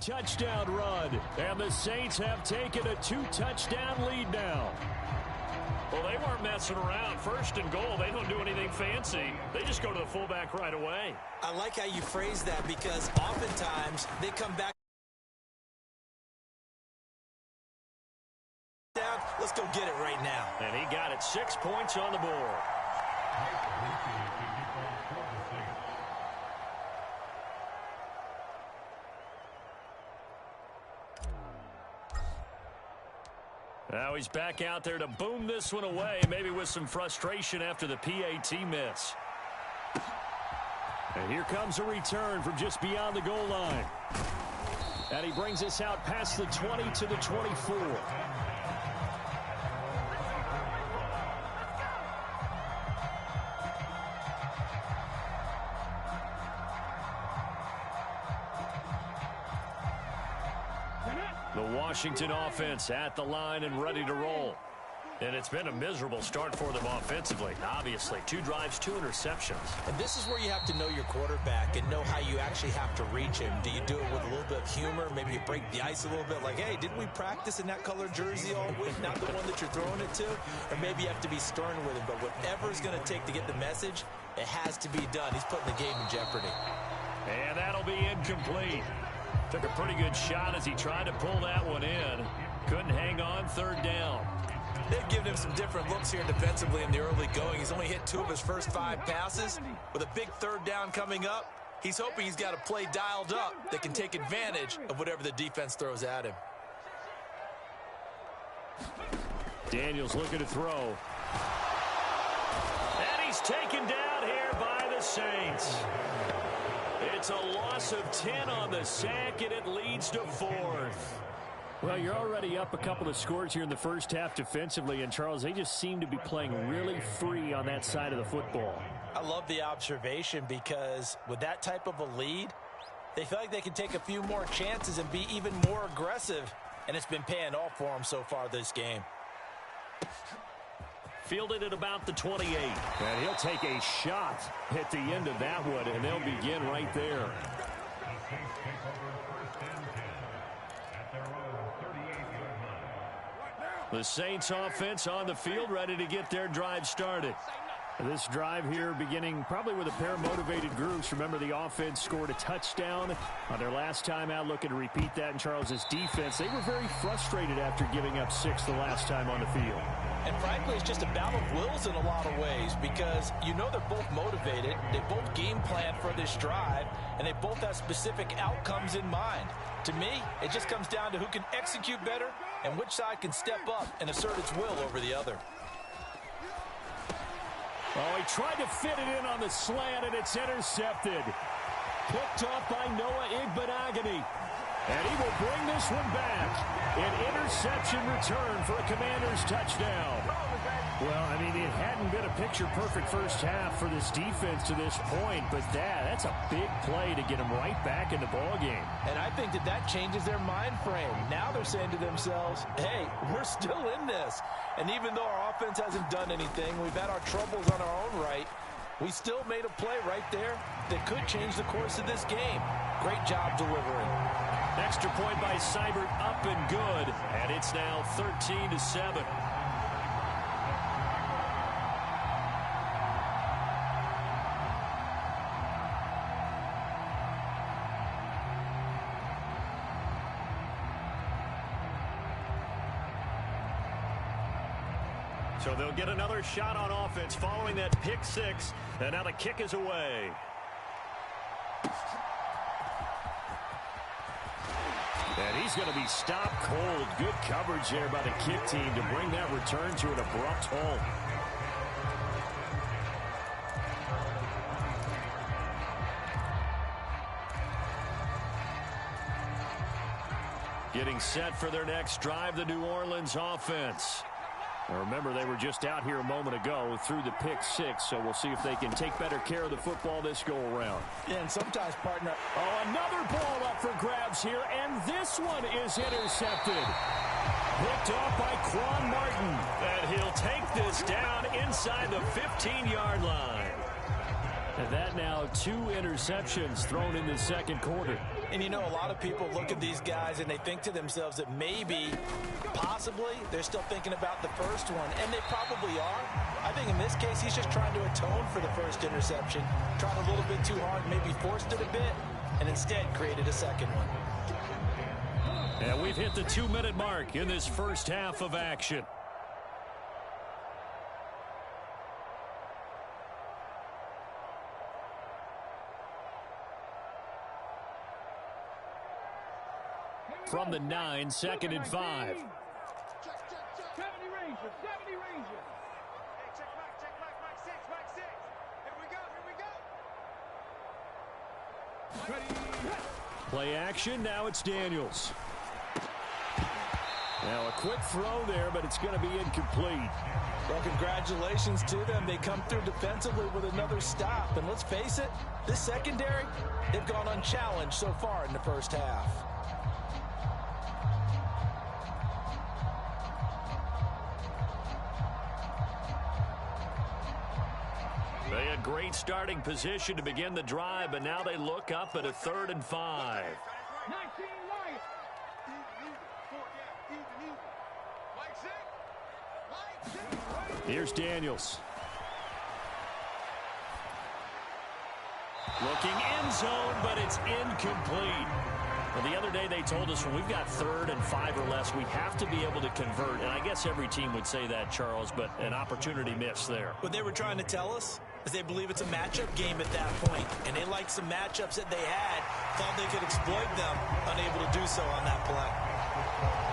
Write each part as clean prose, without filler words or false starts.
Touchdown run, and the Saints have taken a 2-touchdown lead now. Well, they weren't messing around. First and goal, they don't do anything fancy. They just go to the fullback right away. I like how you phrase that because oftentimes they come back down. Let's go get it right now. And he got it. 6 points on the board. Now he's back out there to boom this one away, maybe with some frustration after the PAT miss. And here comes a return from just beyond the goal line. And he brings us out past the 20 to the 24. The Washington offense at the line and ready to roll. And it's been a miserable start for them offensively. Obviously, 2 drives, 2 interceptions. And this is where you have to know your quarterback and know how you actually have to reach him. Do you do it with a little bit of humor? Maybe you break the ice a little bit like, hey, didn't we practice in that color jersey all week? Not the one that you're throwing it to? Or maybe you have to be stern with him. But whatever it's going to take to get the message, it has to be done. He's putting the game in jeopardy. And that'll be incomplete. Took a pretty good shot as he tried to pull that one in. Couldn't hang on. 3rd down. They've given him some different looks here defensively in the early going. He's only hit 2 of his first 5 passes. With a big 3rd down coming up, he's hoping he's got a play dialed up that can take advantage of whatever the defense throws at him. Daniels looking to throw. And he's taken down here by the Saints. It's a loss of 10 on the sack, and it leads to 4th. Well, you're already up a couple of scores here in the first half defensively, and Charles, they just seem to be playing really free on that side of the football. I love the observation because with that type of a lead, they feel like they can take a few more chances and be even more aggressive, and it's been paying off for them so far this game. Fielded at about the 28. And he'll take a shot at the end of that one, and they'll begin right there. The Saints offense on the field, ready to get their drive started. This drive here beginning probably with a pair of motivated groups. Remember, the offense scored a touchdown on their last time out, looking to repeat that in Charles's defense. They were very frustrated after giving up 6 the last time on the field. And frankly, it's just a battle of wills in a lot of ways because you know they're both motivated, they both game plan for this drive, and they both have specific outcomes in mind. To me, it just comes down to who can execute better and which side can step up and assert its will over the other. Oh, he tried to fit it in on the slant, and it's intercepted. Picked off by Noah Igbenogany. And he will bring this one back. An interception return for a Commanders touchdown. Well, I mean, it hadn't been a picture-perfect first half for this defense to this point, but that's a big play to get them right back in the ballgame. And I think that changes their mind frame. Now they're saying to themselves, hey, we're still in this. And even though our offense hasn't done anything, we've had our troubles on our own right, we still made a play right there that could change the course of this game. Great job delivering. Extra point by Seibert, up and good. And it's now 13-7. So they'll get another shot on offense following that pick 6. And now the kick is away. And he's going to be stopped cold. Good coverage there by the kick team to bring that return to an abrupt halt. Getting set for their next drive, the New Orleans offense. Now remember, they were just out here a moment ago through the pick 6, so we'll see if they can take better care of the football this go-around. Yeah, and sometimes, partner. Oh, another ball up for grabs here, and this one is intercepted. Picked off by Quan Martin. And he'll take this down inside the 15-yard line. And that now 2 interceptions thrown in the second quarter. And you know, a lot of people look at these guys and they think to themselves that maybe, possibly, they're still thinking about the first one. And they probably are. I think in this case, he's just trying to atone for the first interception. Tried a little bit too hard, maybe forced it a bit, and instead created a second one. And we've hit the 2-minute mark in this first half of action. From the 9, 2nd and 5. 70 Ranger, 70 Ranger. Hey, check Mike 6, Mike 6. Here we go. Ready. Play action, now it's Daniels. Now a quick throw there, but it's going to be incomplete. Well, congratulations to them. They come through defensively with another stop. And let's face it, this secondary, they've gone unchallenged so far in the first half. They had great starting position to begin the drive, but now they look up at a 3rd and 5. 19 Lions. Here's Daniels. Looking end zone, but it's incomplete. Well, the other day they told us when we've got 3rd and 5 or less, we have to be able to convert. And I guess every team would say that, Charles, but an opportunity missed there. What they were trying to tell us is they believe it's a matchup game at that point, and they liked some matchups that they had, thought they could exploit them, unable to do so on that play.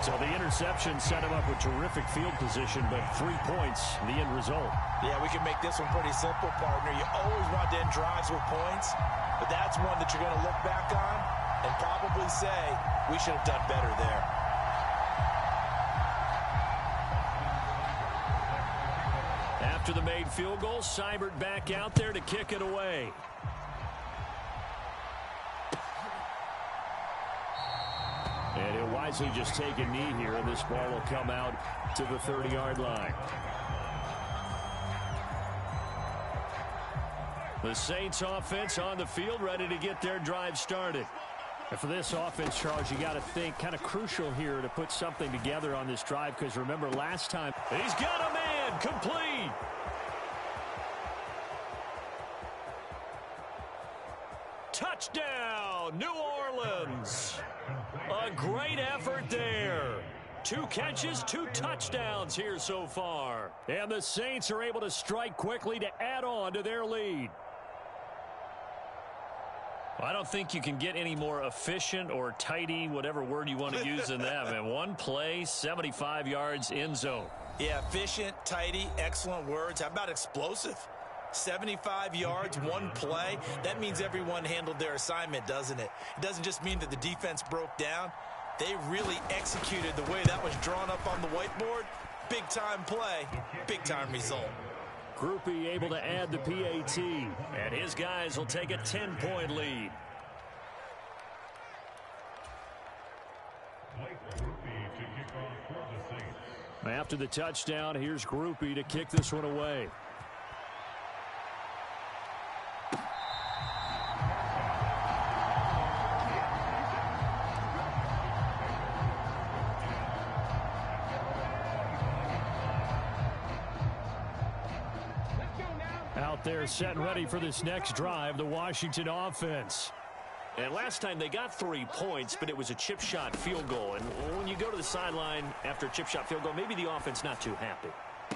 So the interception set him up with terrific field position, but 3 points, the end result. Yeah, we can make this one pretty simple, partner. You always want to end drives with points, but that's one that you're going to look back on and probably say, we should have done better there. After the made field goal, Seibert back out there to kick it away. And he'll wisely just take a knee here, and this ball will come out to the 30-yard line. The Saints offense on the field, ready to get their drive started. And for this offense, Charles, you got to think kind of crucial here to put something together on this drive, because remember last time, he's got a man, complete. Touchdown, New Orleans. A great effort there. 2 catches, 2 touchdowns here so far. And the Saints are able to strike quickly to add on to their lead. I don't think you can get any more efficient or tidy, whatever word you want to use in that, man. 1 play, 75 yards, end zone. Yeah, efficient, tidy, excellent words. How about explosive? 75 yards, 1 play. That means everyone handled their assignment, doesn't it? It doesn't just mean that the defense broke down. They really executed the way that was drawn up on the whiteboard. Big-time play, big-time result. Groupie able to add the PAT, and his guys will take a 10-point lead. After the touchdown, here's Groupie to kick this one away. Out there set and ready for this next drive, the Washington offense. And last time they got 3 points, but it was a chip shot field goal. And when you go to the sideline after a chip shot field goal, maybe the offense not too happy.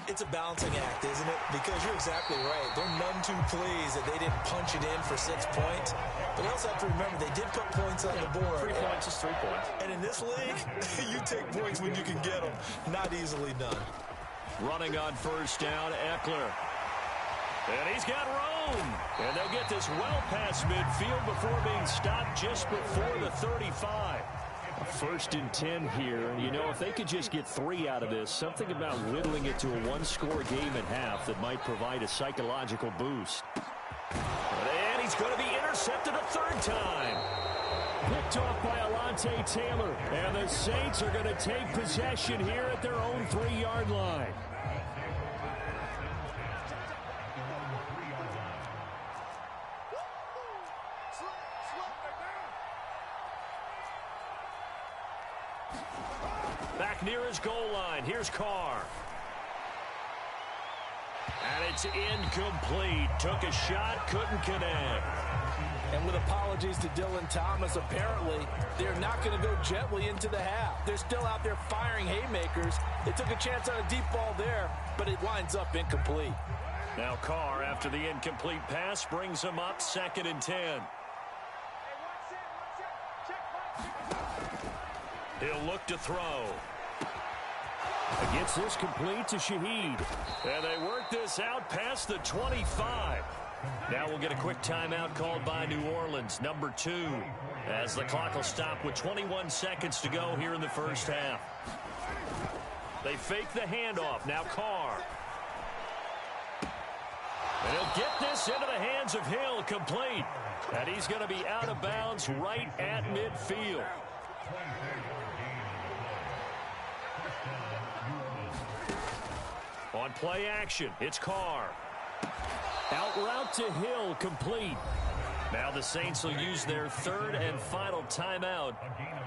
It's a balancing act, isn't it? Because you're exactly right. They're none too pleased that they didn't punch it in for 6 points. But you also have to remember they did put points on the board. 3 points is 3 points. And in this league, you take points when you can get them. Not easily done. Running on first down, Eckler. And he's got room. And they'll get this well past midfield before being stopped just before the 35. A 1st and 10 here. And, you know, if they could just get 3 out of this, something about whittling it to a 1-score game at half that might provide a psychological boost. And he's going to be intercepted a 3rd time. Picked off by Alontae Taylor. And the Saints are going to take possession here at their own 3-yard line. Back near his goal line. Here's Carr. And it's incomplete. Took a shot, couldn't connect. And with apologies to Dylan Thomas, apparently they're not going to go gently into the half. They're still out there firing haymakers. They took a chance on a deep ball there, but it winds up incomplete. Now Carr, after the incomplete pass, brings him up 2nd and 10. He'll look to throw. Gets this complete to Shaheed. And they work this out past the 25. Now we'll get a quick timeout called by New Orleans, number 2, as the clock will stop with 21 seconds to go here in the first half. They fake the handoff. Now Carr. And he'll get this into the hands of Hill, complete. And he's going to be out of bounds right at midfield. On play action, it's Carr. Out route to Hill, complete. Now the Saints will use their 3rd and final timeout.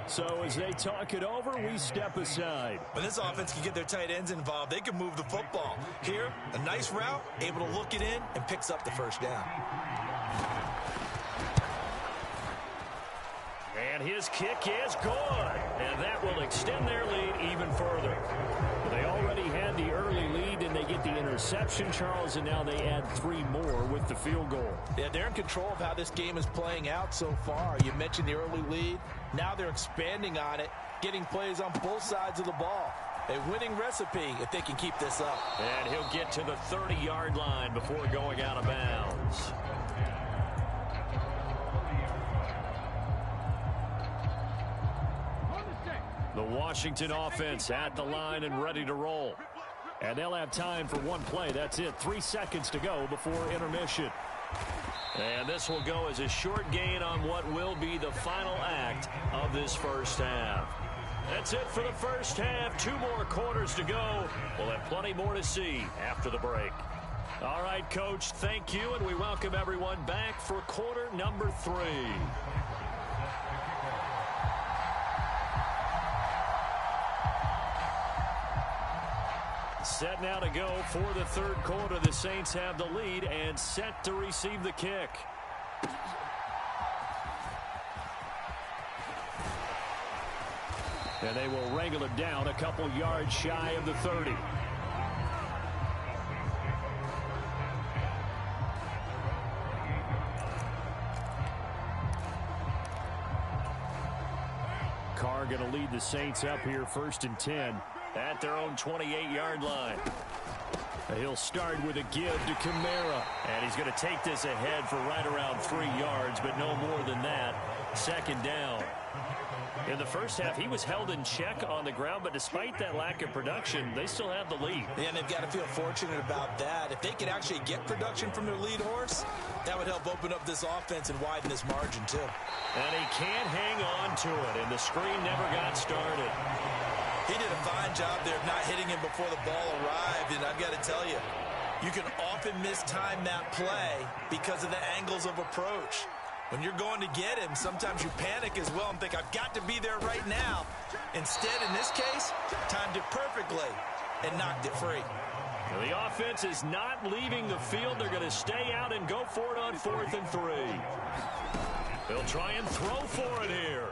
So as they talk it over, we step aside. When this offense can get their tight ends involved, they can move the football. Here, a nice route, able to look it in, and picks up the first down. And his kick is good. And that will extend their lead even further. They already had the early lead, and they get the interception, Charles, and now they add 3 more with the field goal. Yeah, they're in control of how this game is playing out so far. You mentioned the early lead. Now they're expanding on it, getting plays on both sides of the ball. A winning recipe if they can keep this up. And he'll get to the 30-yard line before going out of bounds. The Washington offense at the line and ready to roll. And they'll have time for one play. That's it. 3 seconds to go before intermission. And this will go as a short gain on what will be the final act of this first half. That's it for the first half. 2 more quarters to go. We'll have plenty more to see after the break. All right, Coach, thank you, and we welcome everyone back for quarter number 3. Set now to go for the 3rd quarter. The Saints have the lead and set to receive the kick. And they will wrangle it down a couple yards shy of the 30. Carr going to lead the Saints up here 1st and 10. At their own 28-yard line. He'll start with a give to Kamara. And he's going to take this ahead for right around 3 yards, but no more than that. 2nd down. In the first half, he was held in check on the ground, but despite that lack of production, they still have the lead. Yeah, and they've got to feel fortunate about that. If they could actually get production from their lead horse, that would help open up this offense and widen this margin, too. And he can't hang on to it, and the screen never got started. He did a fine job there of not hitting him before the ball arrived, and I've got to tell you, you can often mistime that play because of the angles of approach. When you're going to get him, sometimes you panic as well and think, I've got to be there right now. Instead, in this case, timed it perfectly and knocked it free. The offense is not leaving the field. They're going to stay out and go for it on 4th and 3. They'll try and throw for it here.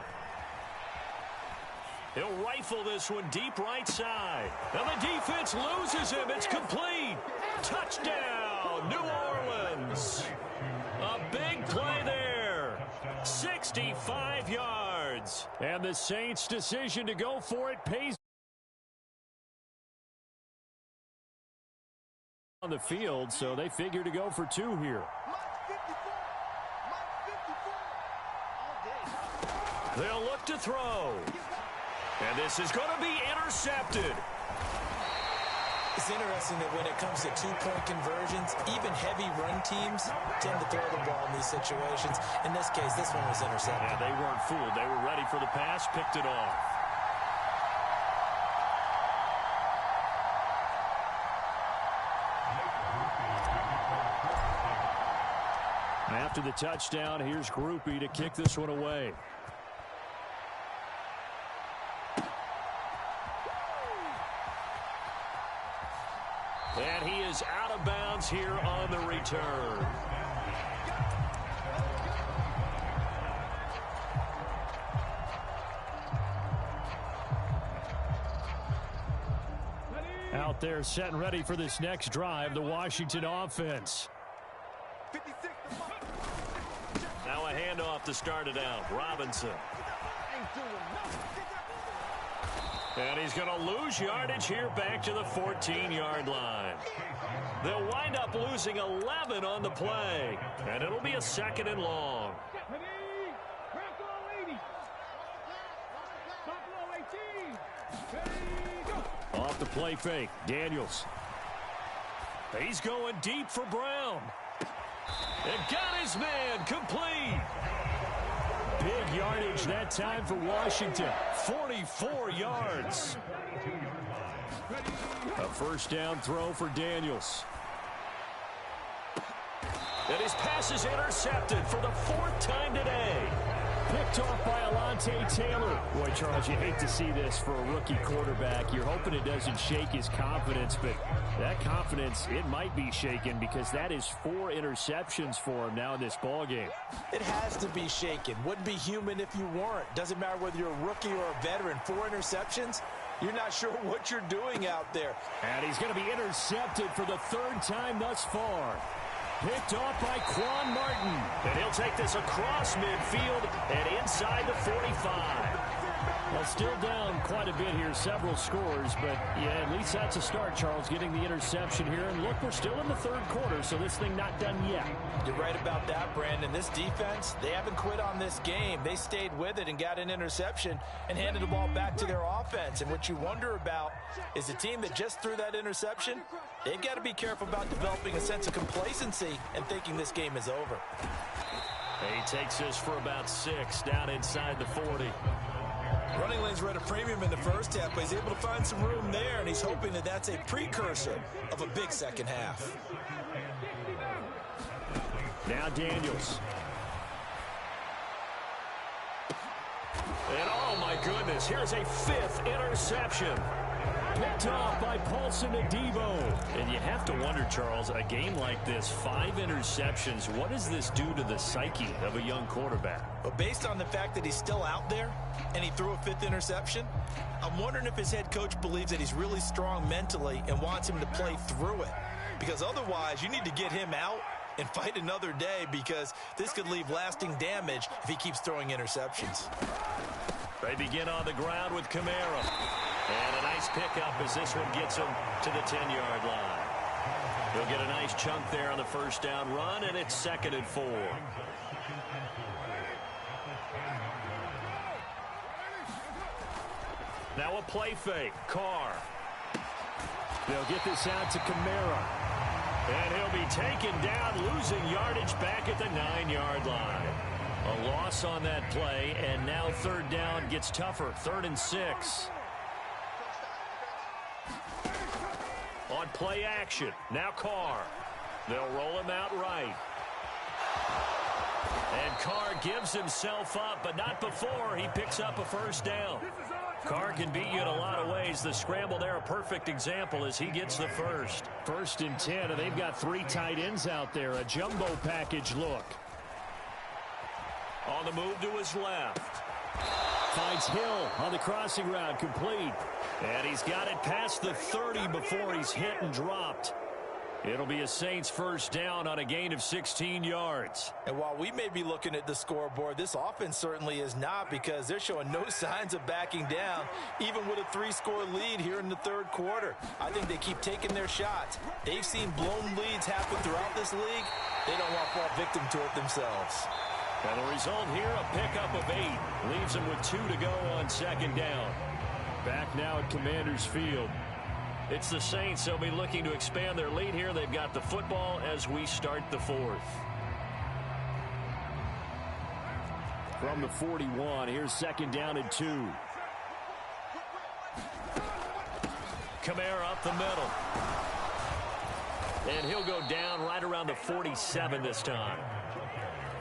He'll rifle this one deep right side. Now the defense loses him. It's complete. Touchdown, New Orleans. A big play there. 65 yards. And the Saints' decision to go for it pays on the field, so they figure to go for 2 here. They'll look to throw. And this is going to be intercepted. It's interesting that when it comes to 2-point conversions, even heavy run teams tend to throw the ball in these situations. In this case, this one was intercepted. Yeah, they weren't fooled. They were ready for the pass, picked it off. After the touchdown, here's Groupie to kick this one away. of bounds here on the return. Out there set and ready for this next drive, the Washington offense. Now a handoff to start it out. Robinson. And he's going to lose yardage here back to the 14-yard line. They'll wind up losing 11 on the play. And it'll be a 2nd and long. Off the play fake, Daniels. He's going deep for Brown. And got his man complete. Big yardage that time for Washington. 44 yards. A first down throw for Daniels. And his pass is intercepted for the 4th time today. Picked off by Alontae Taylor. Boy, Charles, you hate to see this for a rookie quarterback. You're hoping it doesn't shake his confidence, but that confidence, it might be shaken because that is 4 interceptions for him now in this ballgame. It has to be shaken. Wouldn't be human if you weren't. Doesn't matter whether you're a rookie or a veteran. 4 interceptions, you're not sure what you're doing out there. And he's going to be intercepted for the 3rd time thus far. Picked off by Quan Martin. And he'll take this across midfield and inside the 45. Well, still down quite a bit here, several scores, but yeah, at least that's a start, Charles, getting the interception here. And look, we're still in the 3rd quarter, so this thing not done yet. You're right about that, Brandon. This defense, they haven't quit on this game. They stayed with it and got an interception and handed the ball back to their offense. And what you wonder about is the team that just threw that interception, they've got to be careful about developing a sense of complacency and thinking this game is over. He takes this for about 6 down inside the 40. Running lanes were at a premium in the first half, but he's able to find some room there, and he's hoping that that's a precursor of a big second half. Now Daniels. And oh my goodness, here's a 5th interception. Picked off by Paulson Adebo. And you have to wonder, Charles, a game like this, 5 interceptions, what does this do to the psyche of a young quarterback? But based on the fact that he's still out there and he threw a 5th interception, I'm wondering if his head coach believes that he's really strong mentally and wants him to play through it. Because otherwise, you need to get him out and fight another day, because this could leave lasting damage if he keeps throwing interceptions. They begin on the ground with Kamara. And a nice pickup as this one gets him to the 10-yard line. He'll get a nice chunk there on the first down run, and it's 2nd and 4. Now a play fake. Carr. They'll get this out to Kamara. And he'll be taken down, losing yardage back at the 9-yard line. A loss on that play, and now 3rd down gets tougher. 3rd and 6. On play action, now Carr. They'll roll him out right. And Carr gives himself up, but not before he picks up a first down. Carr can beat you in a lot of ways. The scramble there, a perfect example as he gets the first. 1st and 10, and they've got 3 tight ends out there. A jumbo package look. On the move to his left. Finds Hill on the crossing route, complete. And he's got it past the 30 before he's hit and dropped. It'll be a Saints first down on a gain of 16 yards. And while we may be looking at the scoreboard, this offense certainly is not, because they're showing no signs of backing down, even with a 3-score lead here in the 3rd quarter. I think they keep taking their shots. They've seen blown leads happen throughout this league. They don't want to fall victim to it themselves. And the result here, a pickup of 8. Leaves them with 2 to go on 2nd down. Back now at Commander's Field. It's the Saints. They'll be looking to expand their lead here. They've got the football as we start the 4th. From the 41, here's 2nd down and 2. Kamara up the middle. And he'll go down right around the 47 this time.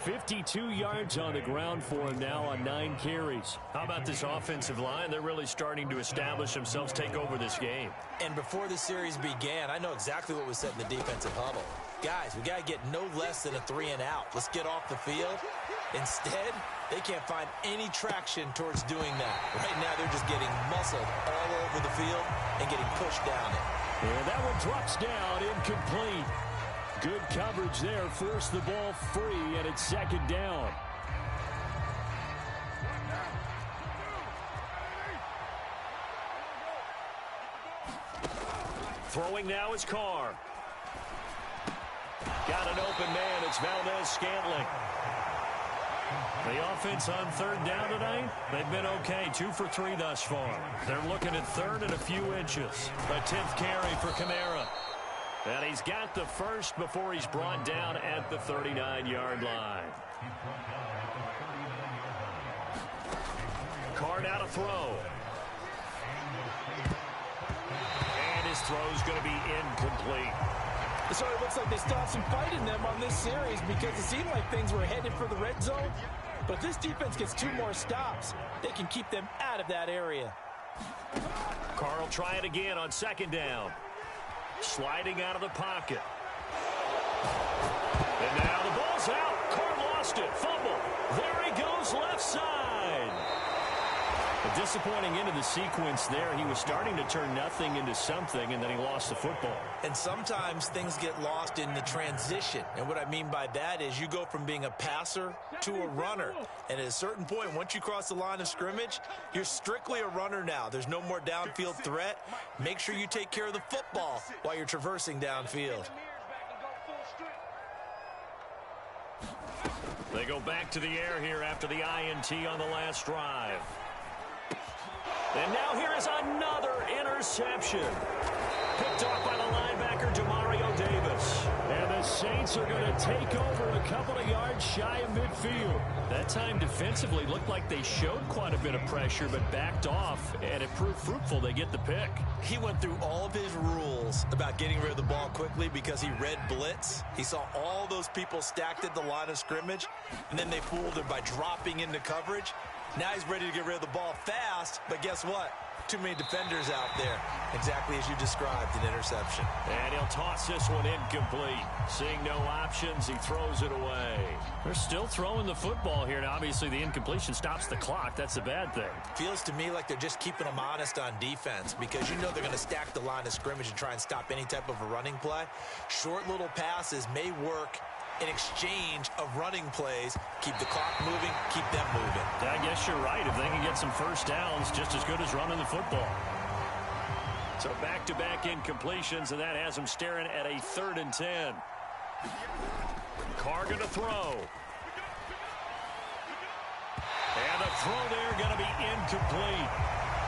52 yards on the ground for him now on 9 carries. How about this offensive line? They're really starting to establish themselves, take over this game. And before the series began, I know exactly what was said in the defensive huddle. Guys, we got to get no less than a 3-and-out. Let's get off the field. Instead, they can't find any traction towards doing that. Right now, they're just getting muscled all over the field and getting pushed down it. And that one drops down, incomplete. Good coverage there, forced the ball free, and it's 2nd down. Throwing now is Carr. Got an open man. It's Valdez-Scantling. The offense on 3rd down tonight, they've been okay. 2 for 3 thus far. They're looking at 3rd and a few inches. A 10th carry for Kamara. And he's got the first before he's brought down at the 39-yard line. Carr now to throw. And his throw's going to be incomplete. It sort of looks like they still have some fight in them on this series because it seemed like things were headed for the red zone. But if this defense gets 2 more stops, they can keep them out of that area. Carr will try it again on 2nd down. Sliding out of the pocket. And now the ball's out. Carr lost it. Fumble. There he goes left side. A disappointing end of the sequence there. He was starting to turn nothing into something, and then he lost the football. And sometimes things get lost in the transition. And what I mean by that is you go from being a passer to a runner. And at a certain point, once you cross the line of scrimmage, you're strictly a runner now. There's no more downfield threat. Make sure you take care of the football while you're traversing downfield. They go back to the air here after the INT on the last drive. And now here is another interception. Picked off by the linebacker, Demario Davis. And the Saints are going to take over a couple of yards shy of midfield. That time defensively looked like they showed quite a bit of pressure but backed off, and it proved fruitful. They get the pick. He went through all of his rules about getting rid of the ball quickly because he read blitz. He saw all those people stacked at the line of scrimmage, and then they fooled him by dropping into coverage. Now he's ready to get rid of the ball fast, but guess what? Too many defenders out there. Exactly as you described, an interception. And he'll toss this one incomplete. Seeing no options, he throws it away. They're still throwing the football here. Now, obviously, the incompletion stops the clock. That's a bad thing. Feels to me like they're just keeping them honest on defense because you know they're going to stack the line of scrimmage and try and stop any type of a running play. Short little passes may work in exchange of running plays. Keep the clock moving, keep them moving. I guess you're right. If they can get some first downs, just as good as running the football. So back-to-back incompletions, and that has them staring at a 3rd and 10. Carr going to throw. And the throw there going to be incomplete.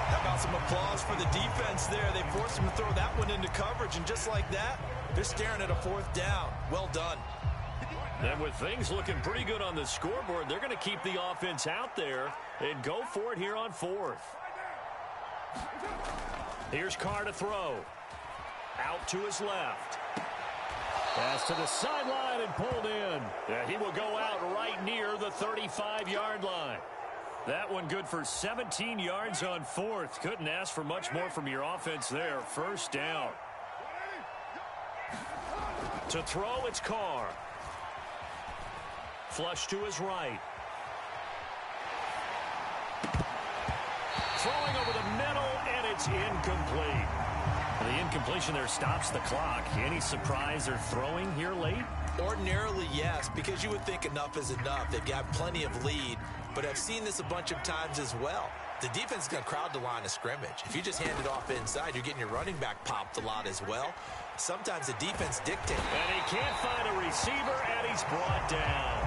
How about some applause for the defense there? They forced him to throw that one into coverage, and just like that, they're staring at a 4th down. Well done. And with things looking pretty good on the scoreboard, they're going to keep the offense out there and go for it here on 4th. Here's Carr to throw. Out to his left. Pass to the sideline and pulled in. Yeah, he will go out right near the 35-yard line. That one good for 17 yards on 4th. Couldn't ask for much more from your offense there. 1st down. To throw, it's Carr. Flush to his right. Throwing over the middle, and it's incomplete. The incompletion there stops the clock. Any surprise they're throwing here late? Ordinarily, yes, because you would think enough is enough. They've got plenty of lead, but I've seen this a bunch of times as well. The defense is going to crowd the line of scrimmage. If you just hand it off inside, you're getting your running back popped a lot as well. Sometimes the defense dictates. And he can't find a receiver, and he's brought down.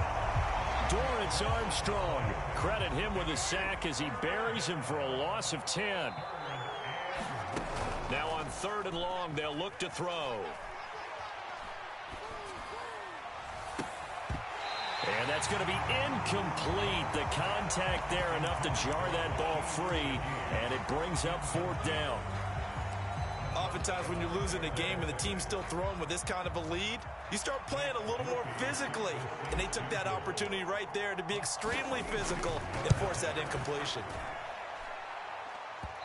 Dorrance Armstrong. Credit him with a sack as he buries him for a loss of 10. Now on 3rd and long, they'll look to throw. And that's going to be incomplete. The contact there enough to jar that ball free, and it brings up 4th down. oftentimes when you're losing a game and the team's still throwing with this kind of a lead, you start playing a little more physically. And they took that opportunity right there to be extremely physical and force that incompletion.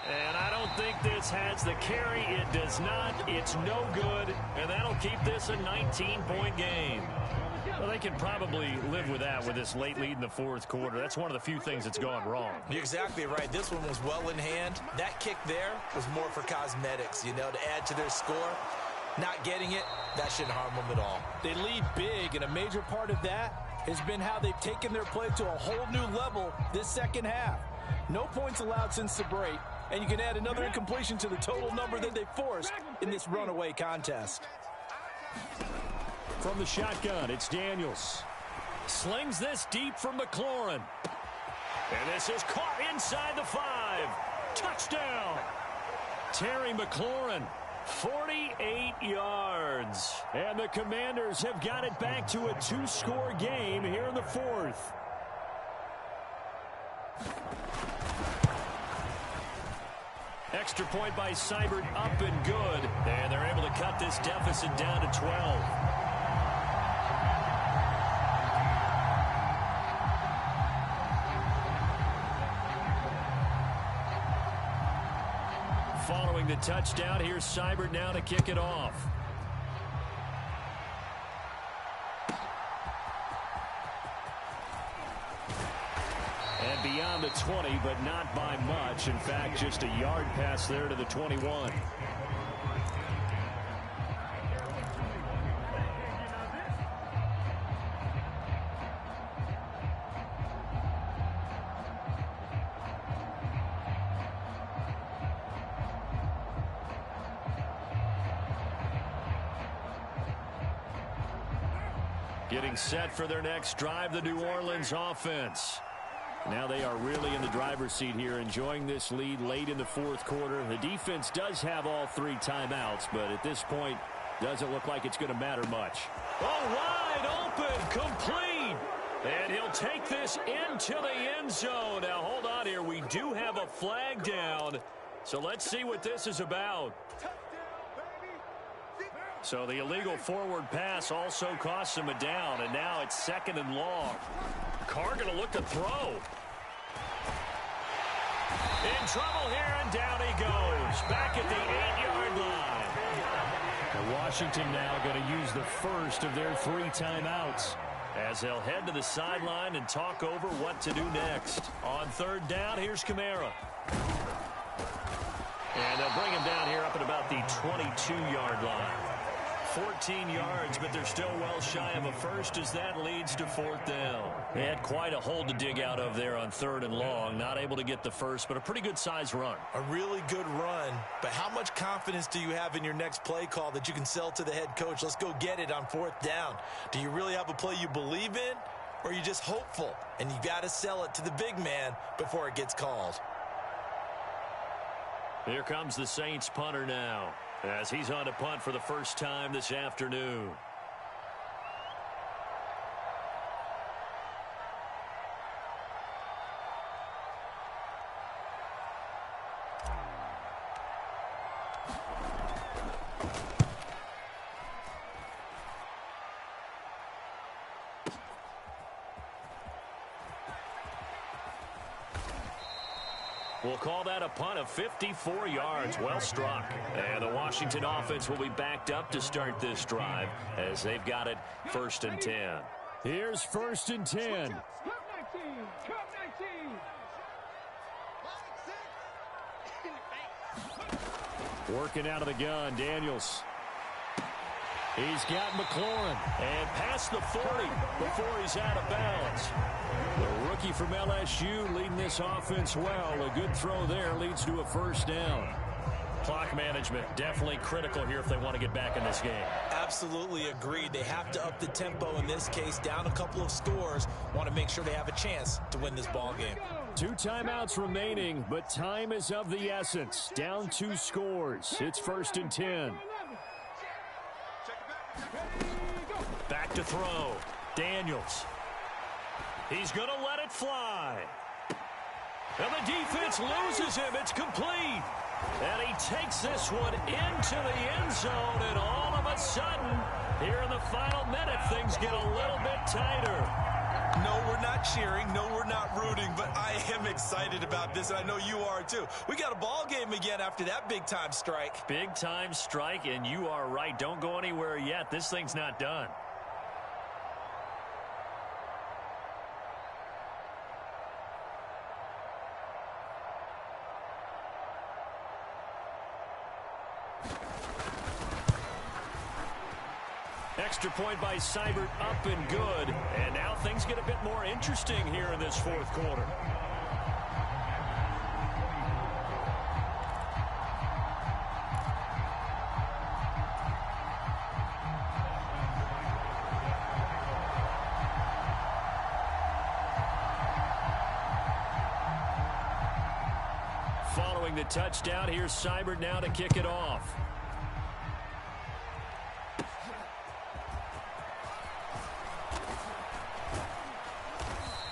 And I don't think this has the carry. It does not. It's no good. And that'll keep this a 19-point game. Well, they can probably live with that with this late lead in the fourth quarter. That's one of the few things that's gone wrong. You're exactly right. This one was well in hand. That kick there was more for cosmetics, you know, to add to their score. Not getting it, that shouldn't harm them at all. They lead big, and a major part of that has been how they've taken their play to a whole new level this second half. No points allowed since the break, and you can add another incompletion to the total number that they forced in this runaway contest. From the shotgun, it's Daniels. Slings this deep from McLaurin. And this is caught inside the 5. Touchdown. Terry McLaurin. 48 yards. And the Commanders have got it back to a 2-score game here in the fourth. Extra point by Seibert, up and good. And they're able to cut this deficit down to 12. Following the touchdown, here's Seibert now to kick it off. And beyond the 20, but not by much. In fact, just a yard pass there to the 21. Getting set for their next drive, the New Orleans offense. Now they are really in the driver's seat here, enjoying this lead late in the fourth quarter. The defense does have all 3 timeouts, but at this point, doesn't look like it's going to matter much. Oh, wide open, complete. And he'll take this into the end zone. Now, hold on here. We do have a flag down, so let's see what this is about. So the illegal forward pass also costs him a down, and now it's 2nd and long. Carr going to look to throw. In trouble here, and down he goes. Back at the 8-yard line. And Washington now going to use the first of their 3 timeouts, as they'll head to the sideline and talk over what to do next. On 3rd down, here's Kamara. And they'll bring him down here up at about the 22-yard line. 14 yards, but they're still well shy of a first as that leads to 4th down. They had quite a hole to dig out of there on 3rd and long. Not able to get the first, but a pretty good size run. A really good run, but how much confidence do you have in your next play call that you can sell to the head coach? Let's go get it on 4th down. Do you really have a play you believe in, or are you just hopeful? And you got to sell it to the big man before it gets called. Here comes the Saints punter now, as he's on to punt for the first time this afternoon. We'll call that a punt of 54 yards. Well struck. And the Washington offense will be backed up to start this drive as they've got it 1st and 10. Here's 1st and 10. Working out of the gun, Daniels. He's got McLaurin. And past the 40 before he's out of bounds. The rookie from LSU leading this offense well. A good throw there leads to a 1st down. Clock management definitely critical here if they want to get back in this game. Absolutely agreed. They have to up the tempo in this case, down a couple of scores. Want to make sure they have a chance to win this ball game. 2 timeouts remaining, but time is of the essence. Down 2 scores. It's 1st and 10. Back to throw. Daniels. He's going to let it fly. And the defense loses him. It's complete. And he takes this one into the end zone, and all of a sudden, here in the final minute, things get a little bit tighter. No, we're not cheering. No, we're not rooting, but I am excited about this, and I know you are too. We got a ball game again after that big-time strike. Big-time strike, and you are right. Don't go anywhere yet. This thing's not done. Extra point by Seibert, up and good. And now things get a bit more interesting here in this fourth quarter. Following the touchdown, here's Seibert now to kick it off.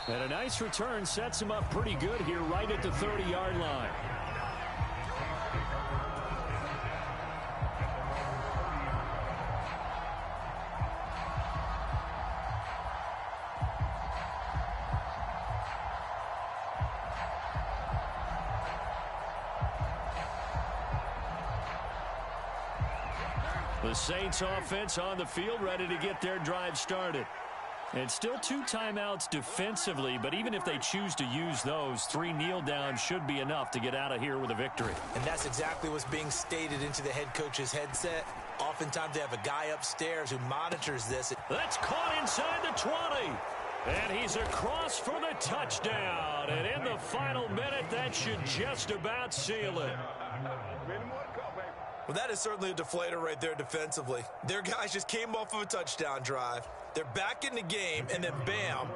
And a nice return sets him up pretty good here right at the 30-yard line. The Saints offense on the field ready to get their drive started. And still 2 timeouts defensively, but even if they choose to use those, 3 kneel downs should be enough to get out of here with a victory. And that's exactly what's being stated into the head coach's headset. Oftentimes they have a guy upstairs who monitors this. That's caught inside the 20. And he's across for the touchdown. And in the final minute, that should just about seal it. Well, that is certainly a deflator right there defensively. Their guys just came off of a touchdown drive. They're back in the game, and then bam,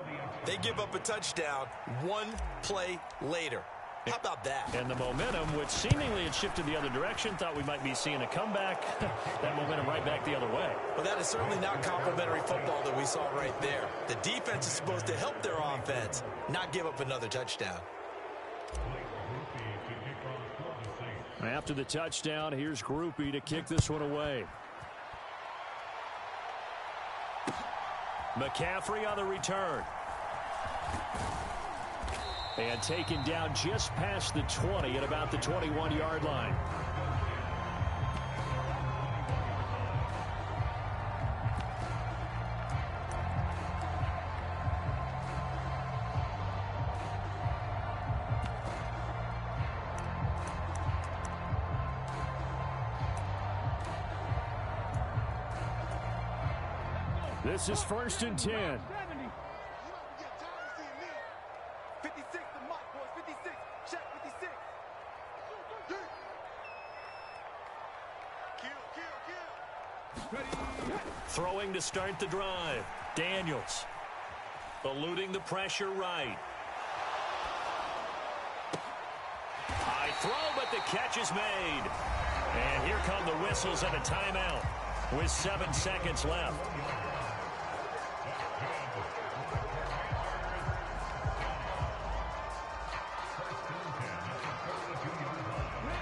they give up a touchdown 1 play later. How about that? And the momentum, which seemingly had shifted the other direction, thought we might be seeing a comeback. That momentum right back the other way. Well, that is certainly not complimentary football that we saw right there. The defense is supposed to help their offense, not give up another touchdown. After the touchdown, here's Groupie to kick this one away. McCaffrey on the return. And taken down just past the 20 at about the 21-yard line. This is 1st and 10. 56, the mark, boys. 56. Check 56. Kill. Throwing to start the drive. Daniels. Eluding the pressure right. High throw, but the catch is made. And here come the whistles and a timeout with 7 seconds left.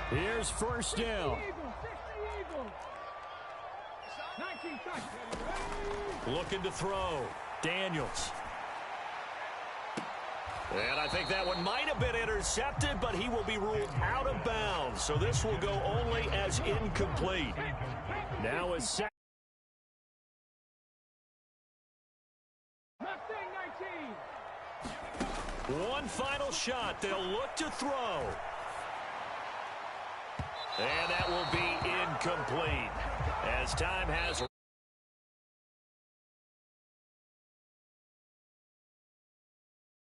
Here's 1st down. Looking to throw. Daniels. And I think that one might have been intercepted, but he will be ruled out of bounds. So this will go only as incomplete. Now a second. One final shot. They'll look to throw. And that will be incomplete as time has